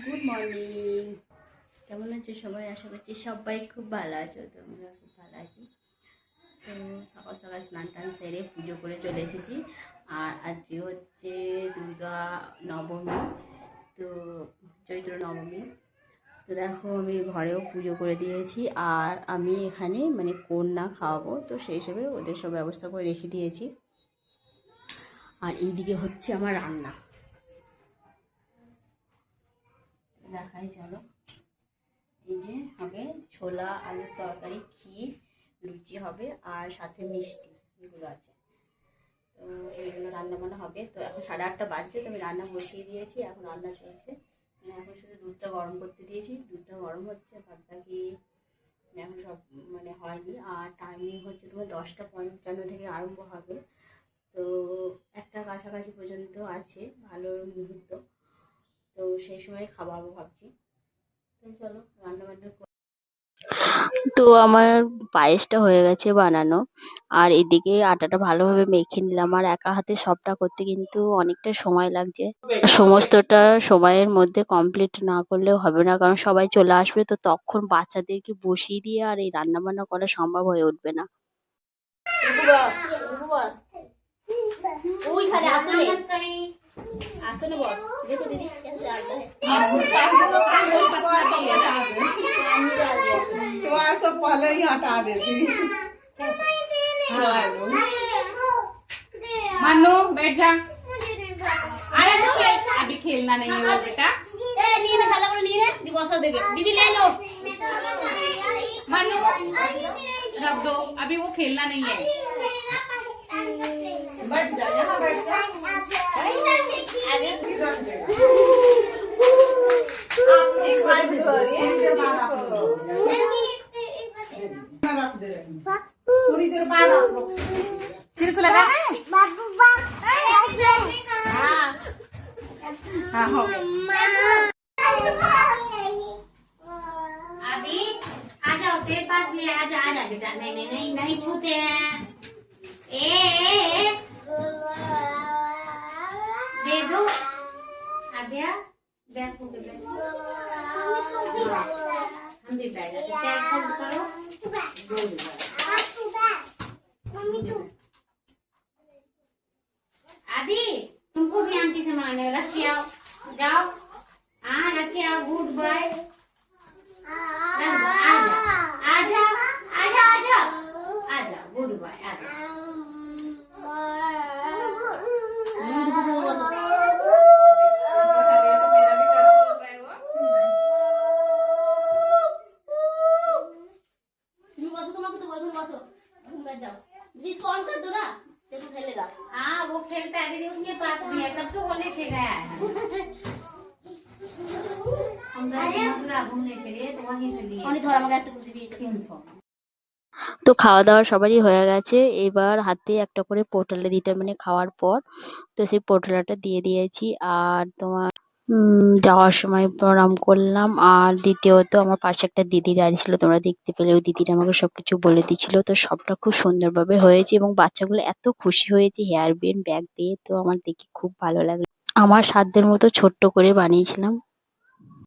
Good morning. কেমন আছো সবাই? আশা করছি সবাই খুব ভালো আছো। তো আমরা খুব ভালো আছি। তো সকাল সকাল স্নান টান সেরে পুজো করে চলে এসেছি। আর আজকে হচ্ছে দুর্গা নবমী, তো চৈত্র নবমী। তো দেখো আমি ঘরেও পুজো করে দিয়েছি, আর আমি এখানে মানে কন্যা খাওয়াবো, তো সেই হিসেবে ওদের সব ব্যবস্থা করে রেখে দিয়েছি। আর এইদিকে হচ্ছে আমার রান্না, দেখাই চলো। এই যে হবে ছোলা আলুর তরকারি, ক্ষীর, লুচি হবে, আর সাথে মিষ্টি এগুলো আছে। তো এইগুলো রান্না বান্না হবে। তো এখন 8:30 বাজছে, তো আমি রান্না বসিয়ে দিয়েছি, এখন রান্না চলছে। এখন শুধু দুধটা গরম করতে দিয়েছি, দুধটা গরম হচ্ছে, বাদ বাকি এখন সব মানে হয়নি। আর টাইমিং হচ্ছে তোমার 10:55 থেকে আরম্ভ হবে। তো একটা কাছাকাছি পর্যন্ত আছে ভালো মুহূর্ত, তো সেই সময় খাওয়াবো ভাবছি। তো চলো রান্না বান্না। তো আমার পায়েসটা হয়ে গেছে বানানো, আর এদিকে আটাটা ভালোভাবে মেখে নিলাম। আর একা হাতে সবটা করতে কিন্তু অনেকটা সময় লাগছে। সমস্তটা সময়ের মধ্যে কমপ্লিট না করলেও হবে না, কারণ সবাই চলে আসবে, তো তখন বাচ্চাদেরকে বসিয়ে দিয়ে আর এই রান্না বান্না করা সম্ভব হয়ে উঠবে না। আসলে বস দেখো দিদি सब पहले ही हटा देती। मानो बैठ जा। अरे तो अभी खेलना नहीं है बेटा। दीदी ले लो। मानो रख दो, अभी वो खेलना नहीं है। बैठ जा, यहाँ बैठ जा। थोड़ी देर बाद आप लोग सिर को लगा है। हाँ हो अभी आ जाओ, तेरे पास ले आजा आजा बेटा। नहीं नहीं नहीं नहीं छूते हैं। ए दे दो। आ गया बैग को के बैग। हम भी बैठ जाते। पैर फोल्ड करो। आदि तुमको भी आंटी से मांगने रख के आओ, जाओ। हाँ रख के आओ। Good bye. आजा आजा आजा आजा आजा। गुड बाय आजा। हाँ वो खेलता है दीदी, उसके पास भी है, तब तो वो लेके गया है। हम गए थे मथुरा घूमने के लिए, तो वहीं से लिए 300। তো খাওয়া দাওয়া সবারই হয়ে গেছে। এবার হাতে একটা করে পোটলা দিতে, মানে খাওয়ার পর তো সেই পোটলাটা দিয়ে দিয়েছি। আর তোমার যাওয়ার সময় প্রণাম করলাম। আর দ্বিতীয়ত আমার পাশে একটা দিদি দাঁড়িয়ে ছিল, তোমরা দেখতে পেলে। ওই দিদিটা আমাকে সবকিছু বলে দিচ্ছিল। তো সবটা খুব সুন্দরভাবে হয়েছে, এবং বাচ্চাগুলো এত খুশি হয়েছে হেয়ার ব্যান্ড ব্যাগ পেয়ে। তো আমার দেখে খুব ভালো লাগলো। আমার সাধ্যের মতো ছোট্ট করে বানিয়েছিলাম।